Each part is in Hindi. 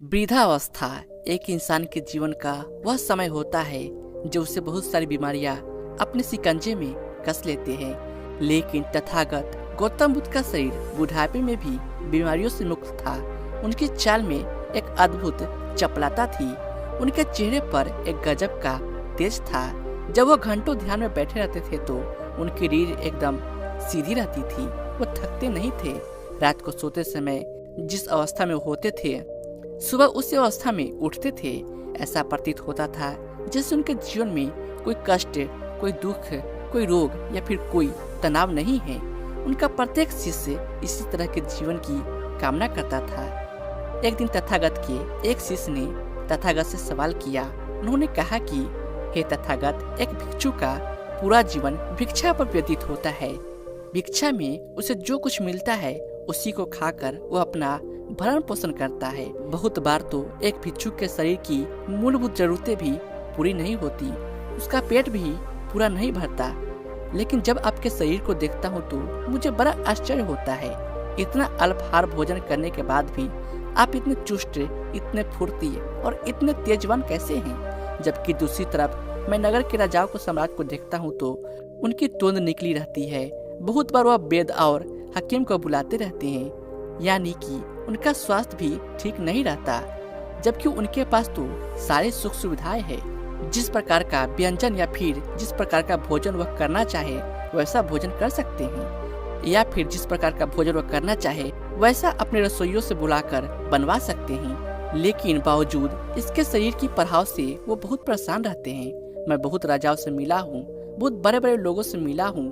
वृद्धावस्था एक इंसान के जीवन का वह समय होता है जो उसे बहुत सारी बीमारियां अपने शिकंजे में कस लेते हैं। लेकिन तथागत गौतम बुद्ध का शरीर बुढ़ापे में भी बीमारियों से मुक्त था। उनकी चाल में एक अद्भुत चपलता थी। उनके चेहरे पर एक गजब का तेज था। जब वो घंटों ध्यान में बैठे रहते थे तो उनकी रीढ़ एकदम सीधी रहती थी। वो थकते नहीं थे। रात को सोते समय जिस अवस्था में होते थे, सुबह उसी अवस्था में उठते थे। ऐसा प्रतीत होता था जैसे उनके जीवन में कोई कष्ट, कोई दुख, कोई रोग या फिर कोई तनाव नहीं है। उनका प्रत्येक शिष्य इसी तरह के जीवन की कामना करता था। एक दिन तथागत के एक शिष्य ने तथागत से सवाल किया। उन्होंने कहा कि हे तथागत, एक भिक्षु का पूरा जीवन भिक्षा पर व्यतीत होता है। भिक्षा में उसे जो कुछ मिलता है उसी को खाकर वो अपना भरण पोषण करता है। बहुत बार तो एक भिक्षु के शरीर की मूलभूत जरूरतें भी पूरी नहीं होती, उसका पेट भी पूरा नहीं भरता। लेकिन जब आपके शरीर को देखता हूँ तो मुझे बड़ा आश्चर्य होता है। इतना अल्पाहार भोजन करने के बाद भी आप इतने चुस्त, इतने फुर्ती और इतने तेजवान कैसे हैं? जबकि दूसरी तरफ मैं नगर के राजाओं को, सम्राट को देखता हूँ तो उनकी तोंद निकली रहती है। बहुत बार वह वेद और हकीम को बुलाते रहते हैं, यानी कि उनका स्वास्थ्य भी ठीक नहीं रहता। जबकि उनके पास तो सारी सुख सुविधाएं हैं। जिस प्रकार का व्यंजन या फिर जिस प्रकार का भोजन वह करना चाहे वैसा भोजन कर सकते हैं, या फिर जिस प्रकार का भोजन वह करना चाहे वैसा अपने रसोइयों से बुलाकर बनवा सकते हैं। लेकिन बावजूद इसके शरीर की प्रभाव से वो बहुत परेशान रहते हैं। मैं बहुत राजाओं से मिला हूँ, बहुत बड़े बड़े लोगों से मिला हूँ।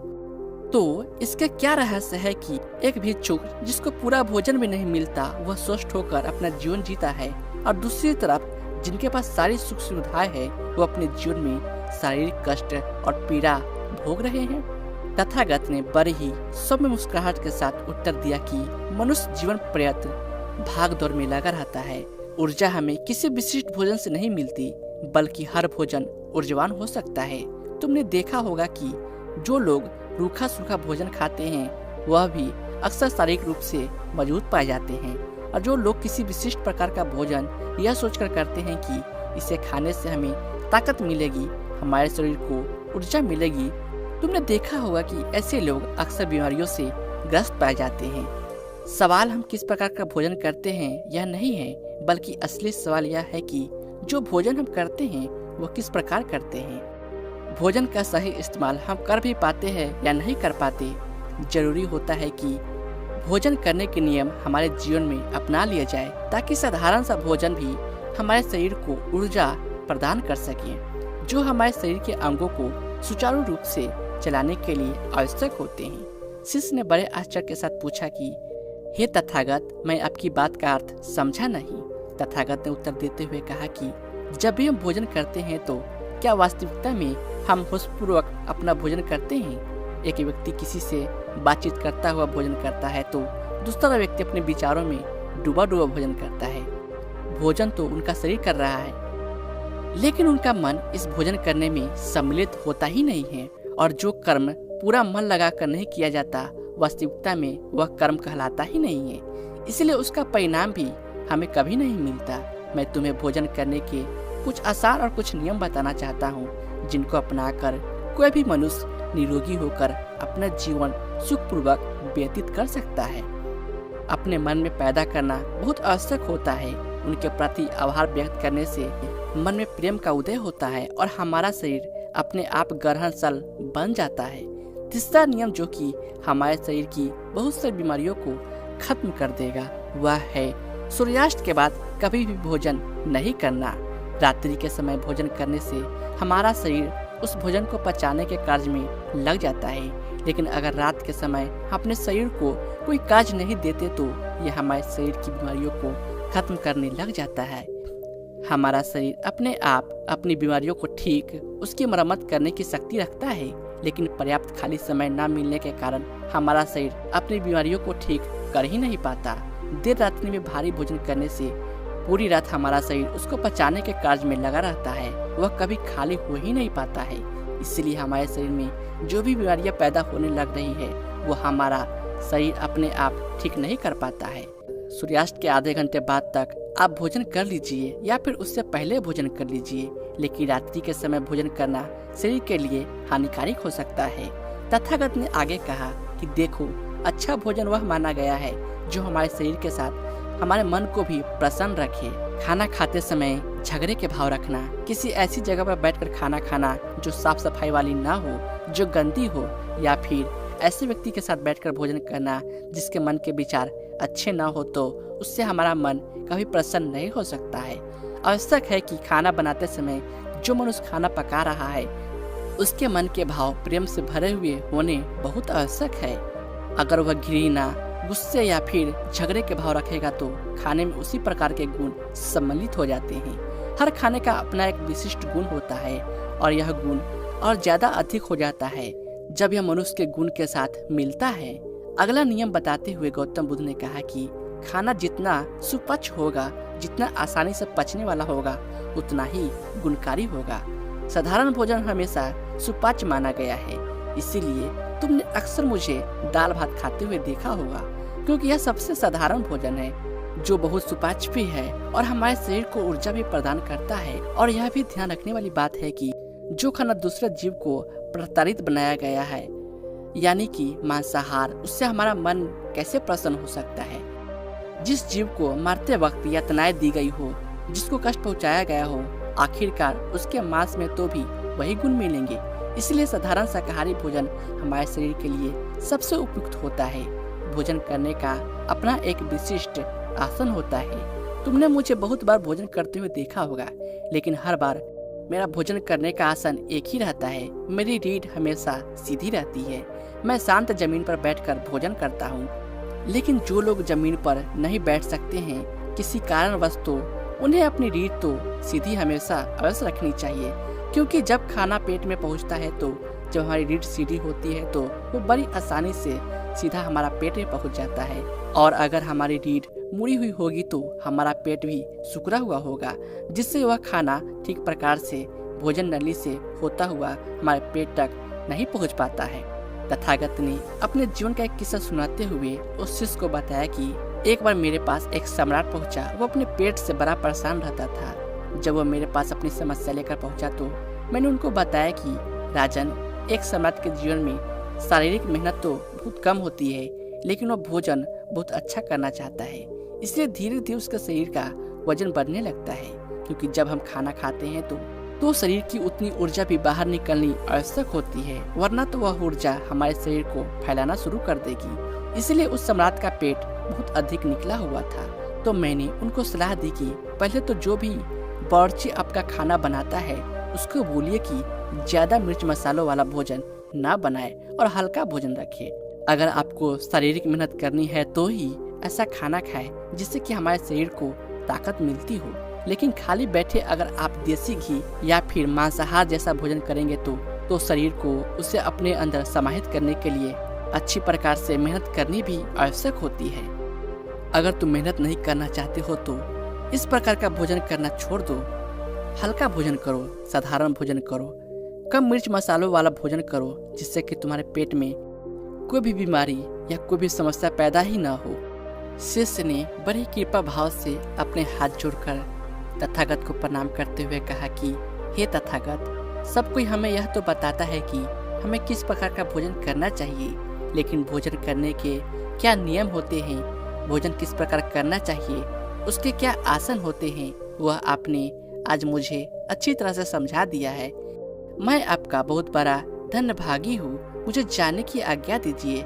तो इसके क्या रहस्य है कि एक भिक्षुक जिसको पूरा भोजन भी नहीं मिलता वह स्वस्थ होकर अपना जीवन जीता है, और दूसरी तरफ जिनके पास सारी सुख सुविधाएं है वो अपने जीवन में शारीरिक कष्ट और पीड़ा भोग रहे हैं? तथागत ने बड़े ही सौम्य मुस्कुराहट के साथ उत्तर दिया कि मनुष्य जीवन पर्यंत भाग दौड़ में लगा रहता है। ऊर्जा हमें किसी विशिष्ट भोजन से नहीं मिलती, बल्कि हर भोजन ऊर्जावान हो सकता है। तुमने देखा होगा कि जो लोग रूखा सूखा भोजन खाते हैं वह भी अक्सर शारीरिक रूप से मजबूत पाए जाते हैं, और जो लोग किसी विशिष्ट प्रकार का भोजन यह सोचकर करते हैं कि इसे खाने से हमें ताकत मिलेगी, हमारे शरीर को ऊर्जा मिलेगी, तुमने देखा होगा कि ऐसे लोग अक्सर बीमारियों से ग्रस्त पाए जाते हैं। सवाल हम किस प्रकार का भोजन करते हैं यह नहीं है, बल्कि असली सवाल यह है कि जो भोजन हम करते हैं वह किस प्रकार करते हैं। भोजन का सही इस्तेमाल हम कर भी पाते हैं या नहीं कर पाते। जरूरी होता है कि भोजन करने के नियम हमारे जीवन में अपना लिया जाए, ताकि साधारण सा भोजन भी हमारे शरीर को ऊर्जा प्रदान कर सके, जो हमारे शरीर के अंगों को सुचारू रूप से चलाने के लिए आवश्यक होते हैं। शिष्य ने बड़े आश्चर्य के साथ पूछा कि हे तथागत, मैं आपकी बात का अर्थ समझा नहीं। तथागत ने उत्तर देते हुए कहा कि जब भी हम भोजन करते हैं तो क्या वास्तविकता में हम होशपूर्वक अपना भोजन करते हैं? एक व्यक्ति किसी से बातचीत करता हुआ भोजन करता है तो दूसरा व्यक्ति अपने विचारों में डूबा डूबा भोजन करता है। भोजन तो उनका शरीर कर रहा है, लेकिन उनका मन इस भोजन करने में सम्मिलित होता ही नहीं है। और जो कर्म पूरा मन लगाकर नहीं किया जाता, वास्तविकता में वह कर्म कहलाता ही नहीं है। इसलिए उसका परिणाम भी हमें कभी नहीं मिलता। मैं तुम्हें भोजन करने के कुछ आसान और कुछ नियम बताना चाहता हूँ, जिनको अपनाकर कोई भी मनुष्य निरोगी होकर अपना जीवन सुखपूर्वक व्यतीत कर सकता है। अपने मन में पैदा करना बहुत आवश्यक होता है। उनके प्रति आभार व्यक्त करने से मन में प्रेम का उदय होता है और हमारा शरीर अपने आप ग्रहणशील बन जाता है। तीसरा नियम जो कि हमारे शरीर की बहुत सी बीमारियों को खत्म कर देगा, वह है सूर्यास्त के बाद कभी भी भोजन नहीं करना। रात्रि के समय भोजन करने से हमारा शरीर उस भोजन को पचाने के कार्य में लग जाता है। लेकिन अगर रात के समय अपने शरीर को कोई कार्य नहीं देते तो यह हमारे शरीर की बीमारियों को खत्म करने लग जाता है। हमारा शरीर अपने आप अपनी बीमारियों को ठीक, उसकी मरम्मत करने की शक्ति रखता है, लेकिन पर्याप्त खाली समय न मिलने के कारण हमारा शरीर अपनी बीमारियों को ठीक कर ही नहीं पाता। देर रात्रि में भारी भोजन करने से पूरी रात हमारा शरीर उसको पचाने के कार्य में लगा रहता है, वह कभी खाली हो ही नहीं पाता है। इसलिए हमारे शरीर में जो भी बीमारियां पैदा होने लग रही है वो हमारा शरीर अपने आप ठीक नहीं कर पाता है। सूर्यास्त के आधे घंटे बाद तक आप भोजन कर लीजिए या फिर उससे पहले भोजन कर लीजिए, लेकिन रात्रि के समय भोजन करना शरीर के लिए हानिकारक हो सकता है। तथागत ने आगे कहा कि देखो, अच्छा भोजन वह माना गया है जो हमारे शरीर के साथ हमारे मन को भी प्रसन्न रखे। खाना खाते समय झगड़े के भाव रखना, किसी ऐसी जगह पर बैठकर खाना खाना जो साफ सफाई वाली ना हो, जो गंदी हो, या फिर ऐसे व्यक्ति के साथ बैठकर भोजन करना जिसके मन के विचार अच्छे ना हो, तो उससे हमारा मन कभी प्रसन्न नहीं हो सकता है। आवश्यक है कि खाना बनाते समय जो मनुष्य खाना पका रहा है उसके मन के भाव प्रेम से भरे हुए होने बहुत आवश्यक है। अगर वह घृणा, गुस्से या फिर झगड़े के भाव रखेगा तो खाने में उसी प्रकार के गुण सम्मिलित हो जाते हैं। हर खाने का अपना एक विशिष्ट गुण होता है और यह गुण और ज्यादा अधिक हो जाता है जब यह मनुष्य के गुण के साथ मिलता है। अगला नियम बताते हुए गौतम बुद्ध ने कहा कि खाना जितना सुपच होगा, जितना आसानी से पचने वाला होगा, उतना ही गुणकारी होगा। साधारण भोजन हमेशा सुपाच्य माना गया है, इसीलिए तुमने अक्सर मुझे दाल भात खाते हुए देखा होगा, क्योंकि यह सबसे साधारण भोजन है जो बहुत सुपाच्य भी है और हमारे शरीर को ऊर्जा भी प्रदान करता है। और यह भी ध्यान रखने वाली बात है कि जो खाना दूसरे जीव को प्रताड़ित बनाया गया है, यानी कि मांसाहार, उससे हमारा मन कैसे प्रसन्न हो सकता है। जिस जीव को मारते वक्त यातनाएं दी गई हो, जिसको कष्ट पहुंचाया गया हो, आखिरकार उसके मांस में तो भी वही गुण मिलेंगे। इसलिए साधारण शाकाहारी भोजन हमारे शरीर के लिए सबसे उपयुक्त होता है। भोजन करने का अपना एक विशिष्ट आसन होता है। तुमने मुझे बहुत बार भोजन करते हुए देखा होगा, लेकिन हर बार मेरा भोजन करने का आसन एक ही रहता है। मेरी रीढ़ हमेशा सीधी रहती है। मैं शांत जमीन पर बैठकर भोजन करता हूँ। लेकिन जो लोग जमीन पर नहीं बैठ सकते हैं किसी कारणवश, तो उन्हें अपनी रीढ़ तो सीधी हमेशा अवश्य रखनी चाहिए, क्योंकि जब खाना पेट में पहुंचता है तो जब हमारी रीढ़ सीधी होती है तो वो बड़ी आसानी से सीधा हमारा पेट में पहुंच जाता है। और अगर हमारी रीढ़ मुड़ी हुई होगी तो हमारा पेट भी सिकुड़ा हुआ होगा, जिससे वह खाना ठीक प्रकार से भोजन नली से होता हुआ हमारे पेट तक नहीं पहुंच पाता है। तथागत ने अपने जीवन का एक किस्सा सुनाते हुए उस शिष्य को बताया कि एक बार मेरे पास एक सम्राट पहुंचा। वो अपने पेट से बड़ा परेशान रहता था। जब वो मेरे पास अपनी समस्या लेकर पहुंचा तो मैंने उनको बताया कि राजन, एक सम्राट के जीवन में शारीरिक मेहनत तो बहुत कम होती है, लेकिन वो भोजन बहुत अच्छा करना चाहता है। इसलिए धीरे धीरे उसके शरीर का वजन बढ़ने लगता है, क्योंकि जब हम खाना खाते हैं तो शरीर की उतनी ऊर्जा भी बाहर निकलनी आवश्यक होती है, वरना तो वह ऊर्जा हमारे शरीर को फैलाना शुरू कर देगी। इसलिए उस सम्राट का पेट बहुत अधिक निकला हुआ था। तो मैंने उनको सलाह दी कि पहले तो जो भी बावर्ची आपका खाना बनाता है उसको बोलिए कि ज्यादा मिर्च मसालों वाला भोजन ना बनाए और हल्का भोजन रखे। अगर आपको शारीरिक मेहनत करनी है तो ही ऐसा खाना खाए जिससे कि हमारे शरीर को ताकत मिलती हो। लेकिन खाली बैठे अगर आप देसी घी या फिर मांसाहार जैसा भोजन करेंगे तो शरीर को उसे अपने अंदर समाहित करने के लिए अच्छी प्रकार से मेहनत करनी भी आवश्यक होती है। अगर तुम मेहनत नहीं करना चाहते हो तो इस प्रकार का भोजन करना छोड़ दो। हल्का भोजन करो, साधारण भोजन करो, कम मिर्च मसालों वाला भोजन करो, जिससे कि तुम्हारे पेट में कोई भी बीमारी या कोई भी समस्या पैदा ही ना हो। शिष्य ने बड़ी कृपा भाव से अपने हाथ जोड़कर तथागत को प्रणाम करते हुए कहा कि हे तथागत, सब कोई हमें यह तो बताता है कि हमें किस प्रकार का भोजन करना चाहिए, लेकिन भोजन करने के क्या नियम होते हैं, भोजन किस प्रकार करना चाहिए, उसके क्या आसन होते हैं, वह आपने आज मुझे अच्छी तरह से समझा दिया है। मैं आपका बहुत बड़ा धन्यभागी हूँ। मुझे जाने की आज्ञा दीजिए।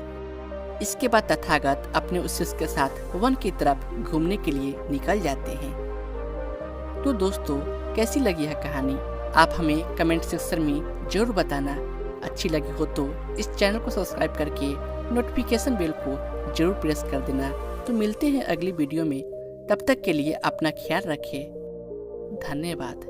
इसके बाद तथागत अपने उस शिष्य के साथ वन की तरफ घूमने के लिए निकल जाते हैं। तो दोस्तों, कैसी लगी यह कहानी आप हमें कमेंट सेक्शन में जरूर बताना। अच्छी लगी हो तो इस चैनल को सब्सक्राइब करके नोटिफिकेशन बेल को जरूर प्रेस कर देना। तो मिलते हैं अगली वीडियो में, तब तक के लिए अपना ख्याल रखें। धन्यवाद।